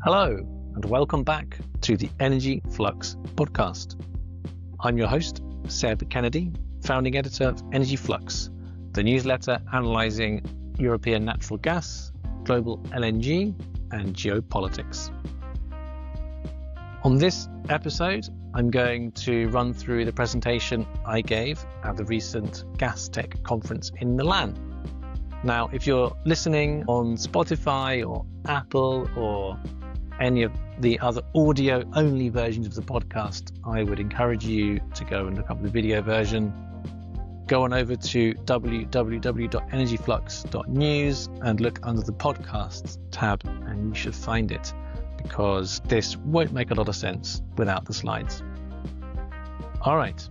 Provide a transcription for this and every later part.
Hello, and welcome back to the Energy Flux podcast. I'm your host, Seb Kennedy, founding editor of Energy Flux, the newsletter analysing European natural gas, global LNG, and geopolitics. On this episode, I'm going to run through the presentation I gave at the recent Gastech conference in Milan. Now, if you're listening on Spotify or Apple or any of the other audio-only versions of the podcast, I would encourage you to go and look up the video version. Go on over to www.energyflux.news and look under the podcasts tab, and you should find it, because this won't make a lot of sense without the slides. All right.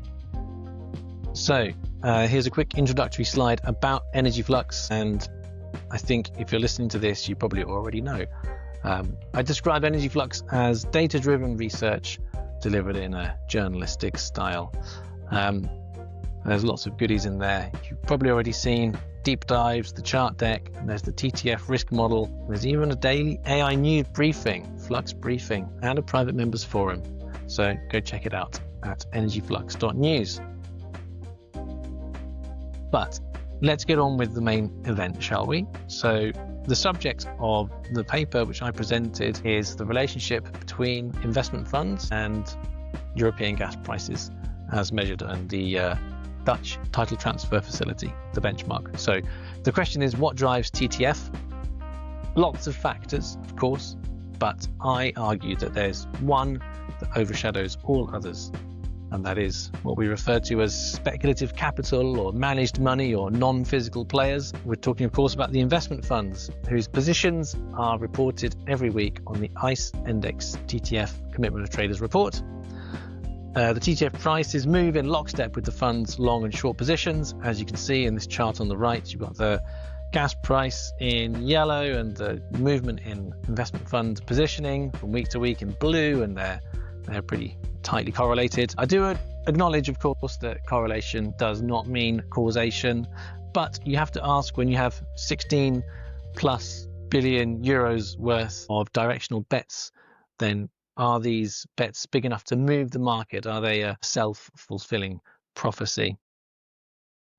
So here's a quick introductory slide about Energy Flux, and I think if you're listening to this, you probably already know. I describe Energy Flux as data-driven research delivered in a journalistic style. There's lots of goodies in there. You've probably already seen deep dives, the chart deck, and there's the TTF risk model. There's even a daily AI news briefing, Flux briefing, and a private members forum. So go check it out at energyflux.news. But let's get on with the main event, shall we? So the subject of the paper which I presented is the relationship between investment funds and European gas prices as measured in the Dutch title transfer facility, the benchmark. So the question is, what drives TTF? Lots of factors, of course, but I argue that there's one that overshadows all others, and that is what we refer to as speculative capital or managed money or non-physical players. We're talking, of course, about the investment funds whose positions are reported every week on the ICE Index TTF Commitment of Traders report. The TTF prices move in lockstep with the fund's long and short positions. As you can see in this chart on the right, you've got the gas price in yellow and the movement in investment fund positioning from week to week in blue, and they're pretty tightly correlated. I do acknowledge, of course, that correlation does not mean causation, but you have to ask, when you have 16 plus billion euros worth of directional bets, then are these bets big enough to move the market? Are they a self-fulfilling prophecy?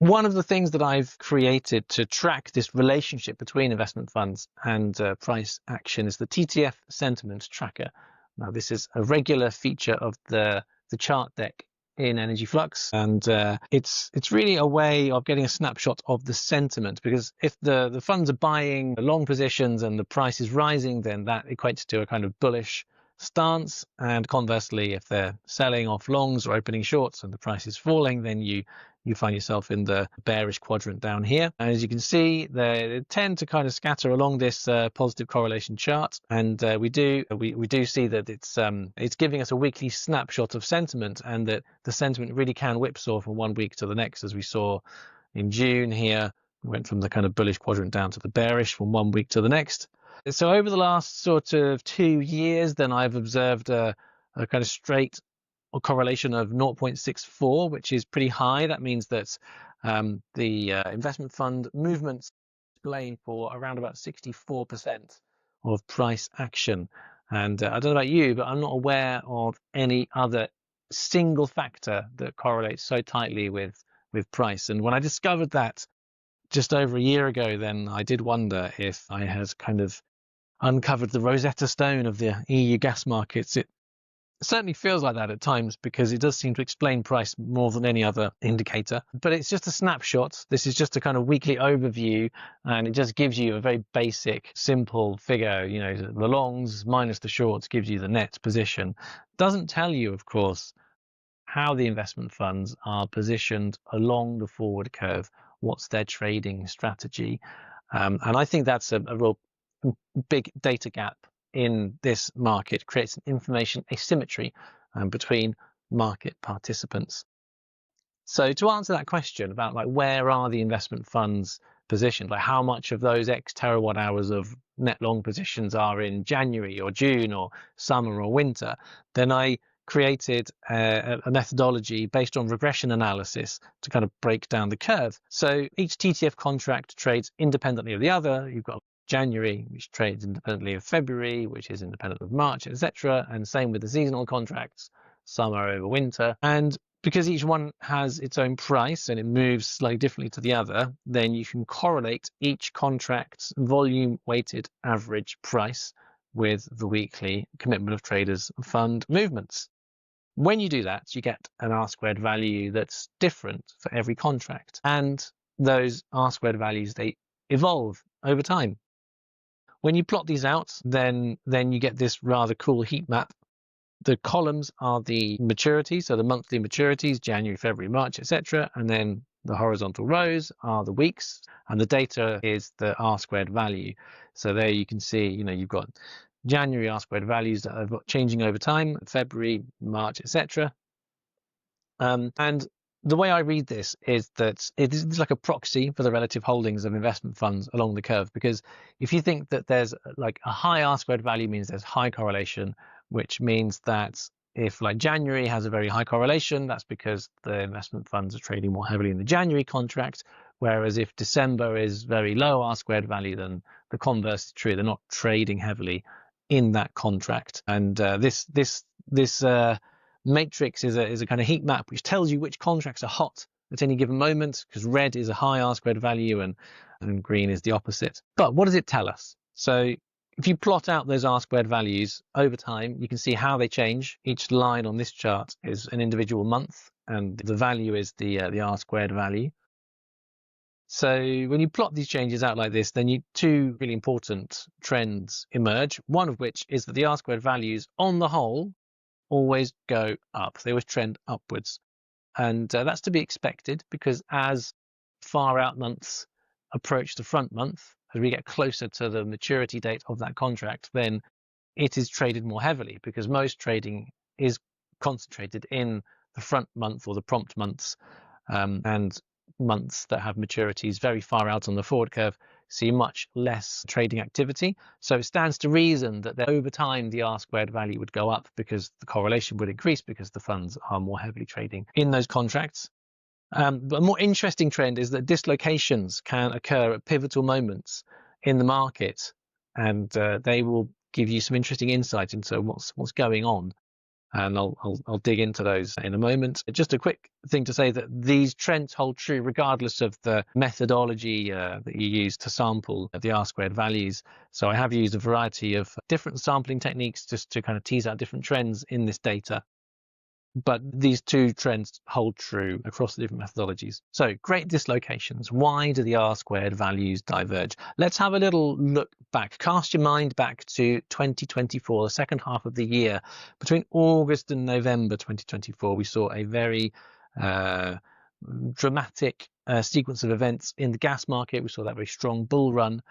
One of the things that I've created to track this relationship between investment funds and price action is the TTF sentiment tracker. Now, this is a regular feature of the chart deck in Energy Flux, and it's really a way of getting a snapshot of the sentiment, because if the funds are buying long positions and the price is rising, then that equates to a kind of bullish stance, and conversely, if they're selling off longs or opening shorts and the price is falling, then you find yourself in the bearish quadrant down here. And as you can see, they tend to kind of scatter along this positive correlation chart, and we do see that it's giving us a weekly snapshot of sentiment, and that the sentiment really can whipsaw from one week to the next, as we saw in June here. We went from the kind of bullish quadrant down to the bearish from one week to the next. So over the last sort of 2 years, then I've observed a kind of straight correlation of 0.64, which is pretty high. That means that the investment fund movements explain for around about 64% of price action. And I don't know about you, but I'm not aware of any other single factor that correlates so tightly with price. And when I discovered that just over a year ago, then I did wonder if I had kind of uncovered the Rosetta Stone of the EU gas markets. It certainly feels like that at times, because it does seem to explain price more than any other indicator. But it's just a snapshot. This is just a kind of weekly overview, and it just gives you a very basic, simple figure. You know, the longs minus the shorts gives you the net position. Doesn't tell you, of course, how the investment funds are positioned along the forward curve. What's their trading strategy? And I think that's a real big data gap in this market. Creates an information asymmetry between market participants. So to answer that question about where are the investment funds positioned, how much of those X terawatt hours of net long positions are in January or June or summer or winter, then I created a methodology based on regression analysis to kind of break down the curve. So each TTF contract trades independently of the other. You've got January, which trades independently of February, which is independent of March, etc. And same with the seasonal contracts, summer over winter. And because each one has its own price and it moves slightly differently to the other, then you can correlate each contract's volume-weighted average price with the weekly commitment of traders fund movements. When you do that, you get an R-squared value that's different for every contract. And those R-squared values, they evolve over time. When you plot these out, then you get this rather cool heat map. The columns are the maturities, so the monthly maturities, January, February, March, etc. And then the horizontal rows are the weeks, and the data is the R-squared value. So there you can see, you've got January R-squared values that are changing over time, February, March, etc. And the way I read this is that it is like a proxy for the relative holdings of investment funds along the curve, because if you think that there's like a high R-squared value means there's high correlation, which means that if like January has a very high correlation, that's because the investment funds are trading more heavily in the January contract, whereas if December is very low R-squared value, then the converse is true. They're not trading heavily in that contract. And this matrix is a kind of heat map which tells you which contracts are hot at any given moment, because red is a high R-squared value and green is the opposite. But what does it tell us? So if you plot out those R-squared values over time, you can see how they change. Each line on this chart is an individual month, and the value is the R-squared value. So when you plot these changes out like this, then two really important trends emerge, one of which is that the R-squared values on the whole always go up. They always trend upwards. And that's to be expected, because as far out months approach the front month, as we get closer to the maturity date of that contract, then it is traded more heavily, because most trading is concentrated in the front month or the prompt months, and months that have maturities very far out on the forward curve see much less trading activity. So it stands to reason that over time the R-squared value would go up, because the correlation would increase, because the funds are more heavily trading in those contracts. But a more interesting trend is that dislocations can occur at pivotal moments in the market, and they will give you some interesting insight into what's going on. And I'll dig into those in a moment. Just a quick thing to say that these trends hold true regardless of the methodology that you use to sample the R-squared values. So I have used a variety of different sampling techniques just to kind of tease out different trends in this data. But these two trends hold true across the different methodologies. So great dislocations. Why do the R-squared values diverge? Let's have a little look back. Cast your mind back to 2024, the second half of the year. Between August and November 2024, we saw a very dramatic sequence of events in the gas market. We saw that very strong bull run.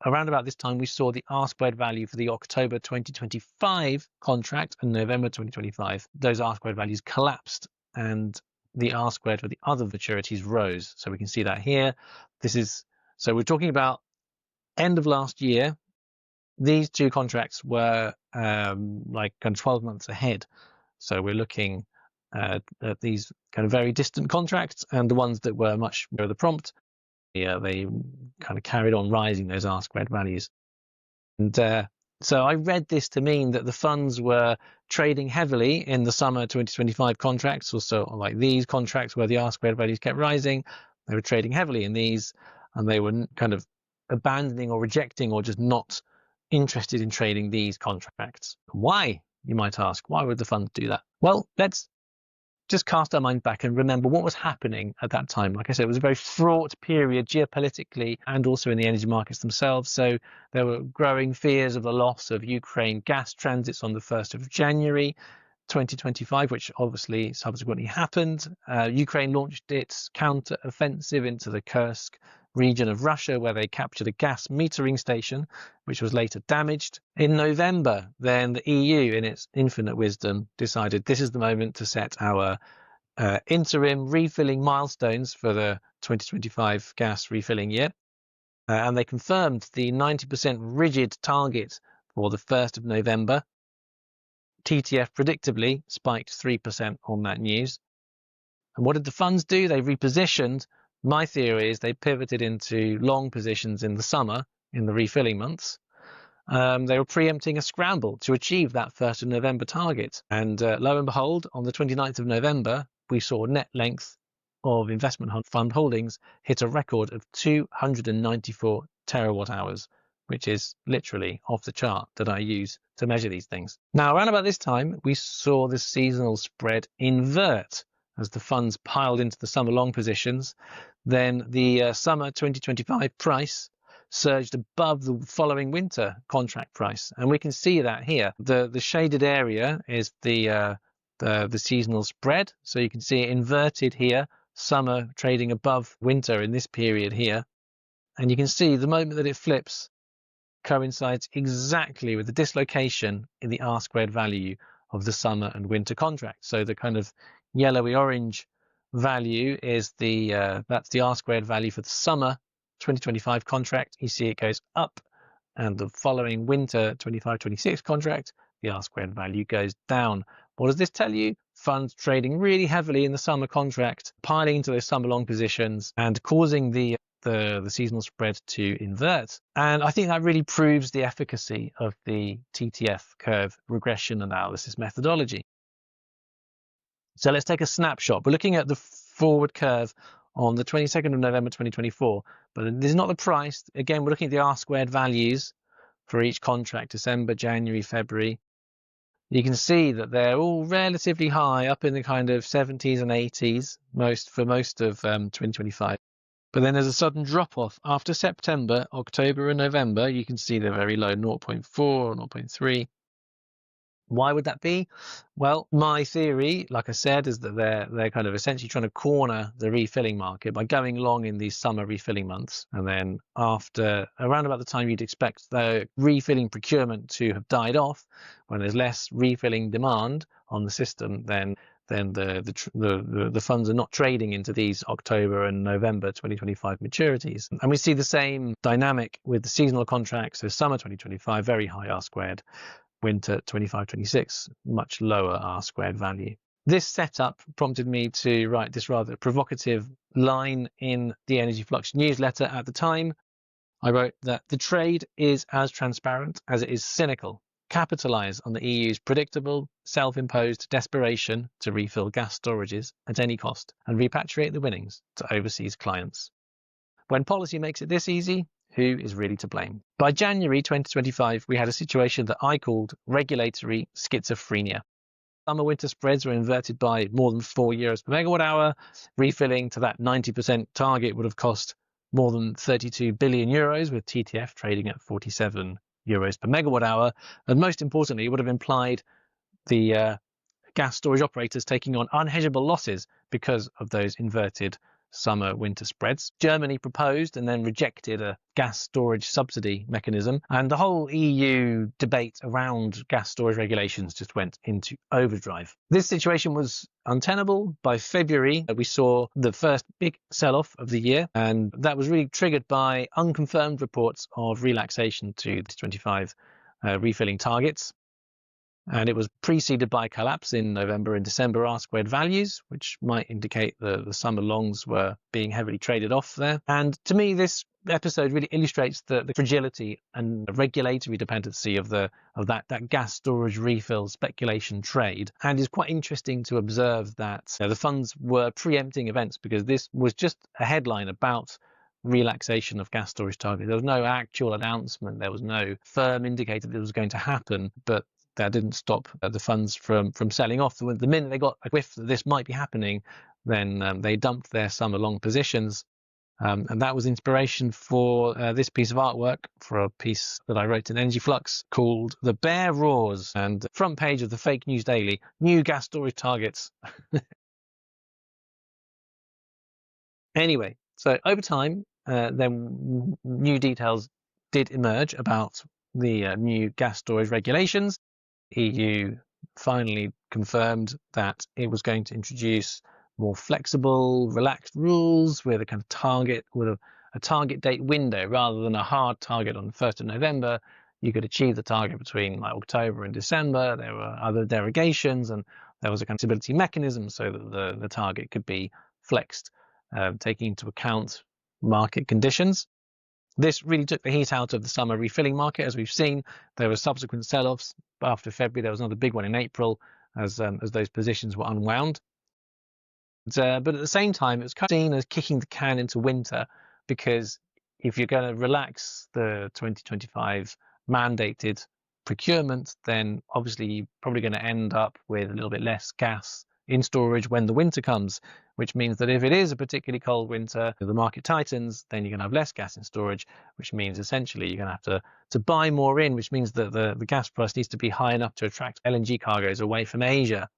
Around about this time, we saw the R-squared value for the October 2025 contract and November 2025. Those R-squared values collapsed, and the R-squared for the other maturities rose. So we can see that here. So we're talking about end of last year. These two contracts were like kind of 12 months ahead. So we're looking at these kind of very distant contracts, and the ones that were much nearer the prompt. Yeah, they kind of carried on rising those R-squared values. And so I read this to mean that the funds were trading heavily in the summer 2025 contracts, also like these contracts where the R-squared values kept rising. They were trading heavily in these, and they were kind of abandoning or rejecting or just not interested in trading these contracts. Why, you might ask? Why would the funds do that? Well, let's just cast our mind back and remember what was happening at that time. Like I said, it was a very fraught period geopolitically and also in the energy markets themselves. So there were growing fears of the loss of Ukraine gas transits on the 1st of January 2025, which obviously subsequently happened. Ukraine launched its counter-offensive into the Kursk region of Russia, where they captured a gas metering station, which was later damaged. In November, then the EU, in its infinite wisdom, decided this is the moment to set our interim refilling milestones for the 2025 gas refilling year. And they confirmed the 90% rigid target for the 1st of November. TTF predictably spiked 3% on that news. And what did the funds do? They repositioned. My theory is they pivoted into long positions in the summer in the refilling months, they were preempting a scramble to achieve that 1st of November target. And lo and behold, on the 29th of November, we saw net length of investment fund holdings hit a record of 294 terawatt hours, which is literally off the chart that I use to measure these things. Now, around about this time, we saw the seasonal spread invert as the funds piled into the summer long positions. Then the summer 2025 price surged above the following winter contract price, and we can see that here. The shaded area is the seasonal spread, so you can see it inverted here. Summer trading above winter in this period here, and you can see the moment that it flips coincides exactly with the dislocation in the R squared value of the summer and winter contract. So the kind of yellowy orange value is that's the R squared value for the summer 2025 contract. You see it goes up, and the following winter 25-26 contract, the R squared value goes down. What does this tell you? Funds trading really heavily in the summer contract, piling into those summer long positions and causing the seasonal spread to invert. And I think that really proves the efficacy of the TTF curve regression analysis methodology. So let's take a snapshot. We're looking at the forward curve on the 22nd of November 2024, but this is not the price. Again, we're looking at the R squared values for each contract, December, January, February. You can see that they're all relatively high, up in the kind of 70s and 80s for most of 2025. But then there's a sudden drop off after September, October and November. You can see they're very low, 0.4, 0.3. Why would that be? Well, my theory, like I said, is that they're kind of essentially trying to corner the refilling market by going long in these summer refilling months. And then after around about the time you'd expect the refilling procurement to have died off, when there's less refilling demand on the system, then the funds are not trading into these October and November 2025 maturities. And we see the same dynamic with the seasonal contracts. So summer 2025, very high R squared. Winter 25-26, much lower R squared value. This setup prompted me to write this rather provocative line in the Energy Flux newsletter at the time. I wrote that the trade is as transparent as it is cynical. Capitalize on the EU's predictable, self-imposed desperation to refill gas storages at any cost and repatriate the winnings to overseas clients. When policy makes it this easy, who is really to blame? By January 2025, we had a situation that I called regulatory schizophrenia. Summer-winter spreads were inverted by more than €4 per megawatt hour. Refilling to that 90% target would have cost more than €32 billion, with TTF trading at €47 per megawatt hour. And most importantly, it would have implied the gas storage operators taking on unhedgeable losses because of those inverted summer-winter spreads. Germany proposed and then rejected a gas storage subsidy mechanism, and the whole EU debate around gas storage regulations just went into overdrive. This situation was untenable. By February, we saw the first big sell-off of the year, and that was really triggered by unconfirmed reports of relaxation to the 25 refilling targets. And it was preceded by collapse in November and December R squared values, which might indicate the summer longs were being heavily traded off there. And to me, this episode really illustrates the fragility and regulatory dependency of that gas storage refill speculation trade, and is quite interesting to observe that the funds were preempting events, because this was just a headline about relaxation of gas storage targets. There was no actual announcement. There was no firm indicator that it was going to happen, but that didn't stop the funds from selling off. The minute they got a whiff that this might be happening, then they dumped their summer long positions. And that was inspiration for this piece of artwork, for a piece that I wrote in Energy Flux called The Bear Roars, and front page of the Fake News Daily, new gas storage targets. Anyway, so over time, then new details did emerge about the new gas storage regulations. EU finally confirmed that it was going to introduce more flexible, relaxed rules with a kind of target, with a target date window rather than a hard target on the 1st of November. You could achieve the target between October and December. There were other derogations, and there was a kind of stability mechanism so that the target could be flexed, taking into account market conditions. This really took the heat out of the summer refilling market. As we've seen, there were subsequent sell-offs after February. There was another big one in April as those positions were unwound. But at the same time, it was kind of seen as kicking the can into winter, because if you're going to relax the 2025 mandated procurement, then obviously you're probably going to end up with a little bit less gas in storage when the winter comes, which means that if it is a particularly cold winter, the market tightens, then you're going to have less gas in storage, which means essentially you're going to have to buy more in, which means that the gas price needs to be high enough to attract LNG cargoes away from Asia.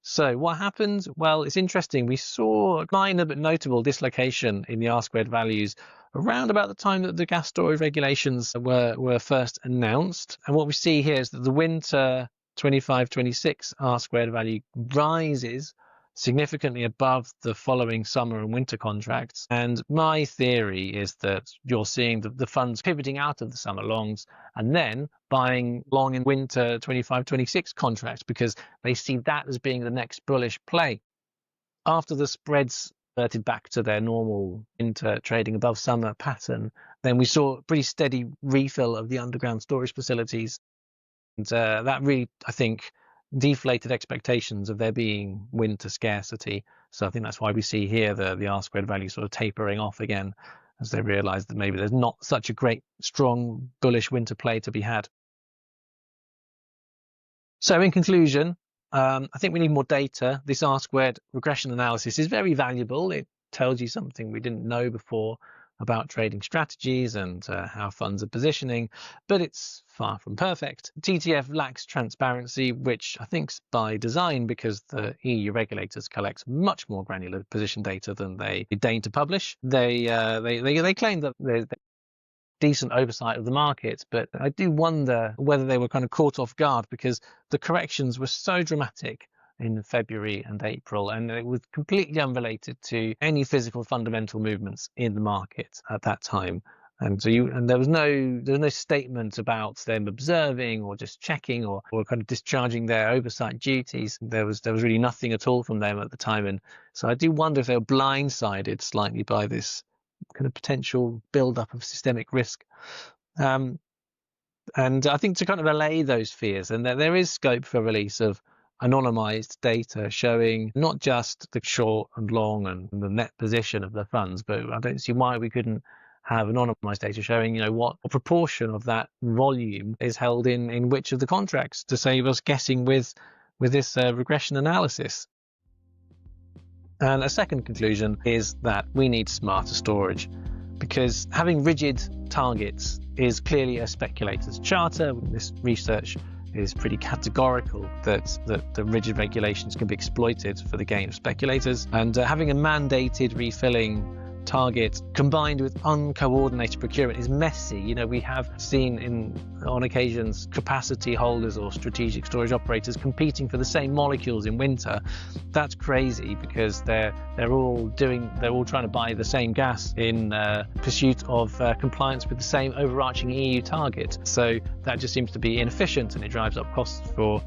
So what happened? Well, it's interesting. We saw a minor but notable dislocation in the R-squared values around about the time that the gas storage regulations were first announced. And what we see here is that the winter 25-26 R-squared value rises significantly above the following summer and winter contracts. And my theory is that you're seeing the funds pivoting out of the summer longs and then buying long in winter 25-26 contracts, because they see that as being the next bullish play. After the spreads reverted back to their normal winter trading above summer pattern, then we saw a pretty steady refill of the underground storage facilities. And that really, I think, deflated expectations of there being winter scarcity. So I think that's why we see here the R-squared value sort of tapering off again, as they realize that maybe there's not such a great, strong, bullish winter play to be had. So in conclusion, I think we need more data. This R-squared regression analysis is very valuable. It tells you something we didn't know before about trading strategies and how funds are positioning, but it's far from perfect. TTF lacks transparency, which I think is by design, because the EU regulators collect much more granular position data than they deign to publish. They claim that there's decent oversight of the market, but I do wonder whether they were kind of caught off guard, because the corrections were so dramatic in February and April, and it was completely unrelated to any physical fundamental movements in the market at that time. And so there was no statement about them observing or just checking or kind of discharging their oversight duties. There was really nothing at all from them at the time, and so I do wonder if they were blindsided slightly by this kind of potential build-up of systemic risk. And I think to kind of allay those fears, and there is scope for release of anonymized data showing not just the short and long and the net position of the funds, but I don't see why we couldn't have anonymized data showing, what proportion of that volume is held in which of the contracts, to save us guessing with this regression analysis. And a second conclusion is that we need smarter storage, because having rigid targets is clearly a speculator's charter. This research is pretty categorical that the rigid regulations can be exploited for the gain of speculators, and having a mandated refilling target combined with uncoordinated procurement is messy. We have seen on occasions capacity holders or strategic storage operators competing for the same molecules in winter. That's crazy, because they're all trying to buy the same gas in pursuit of compliance with the same overarching EU target. So that just seems to be inefficient, and it drives up costs for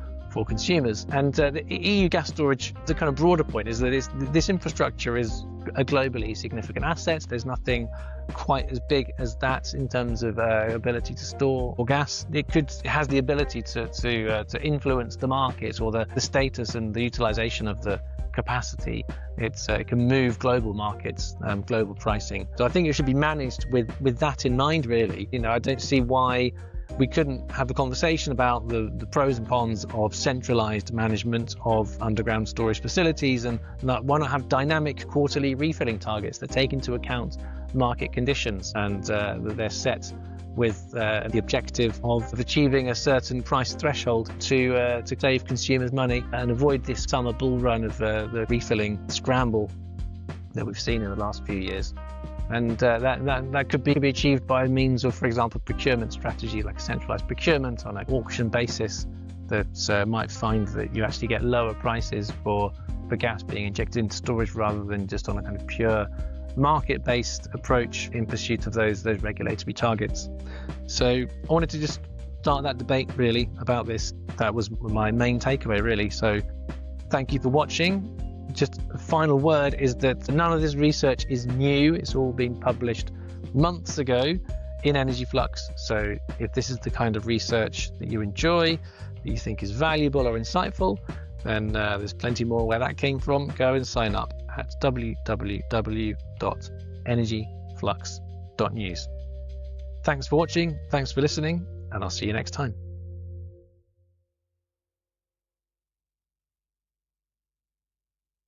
consumers. And the EU gas storage, the kind of broader point is that this infrastructure is a globally significant asset. There's nothing quite as big as that in terms of ability to store gas. It has the ability to influence the market or the status and the utilization of the capacity. It can move global markets, global pricing. So I think it should be managed with that in mind, really. I don't see why we couldn't have a conversation about the pros and cons of centralized management of underground storage facilities, and why not have dynamic quarterly refilling targets that take into account market conditions, and that they're set with the objective of achieving a certain price threshold to save consumers money and avoid this summer bull run of the refilling scramble that we've seen in the last few years. And that could be achieved by means of, for example, procurement strategy, like centralized procurement on an auction basis that might find that you actually get lower prices for gas being injected into storage, rather than just on a kind of pure market-based approach in pursuit of those regulatory targets. So I wanted to just start that debate really about this. That was my main takeaway, really. So thank you for watching. Just a final word is that none of this research is new. It's all been published months ago in Energy Flux. So if this is the kind of research that you enjoy, that you think is valuable or insightful, then there's plenty more where that came from. Go and sign up at www.energyflux.news. Thanks for watching, thanks for listening, and I'll see you next time.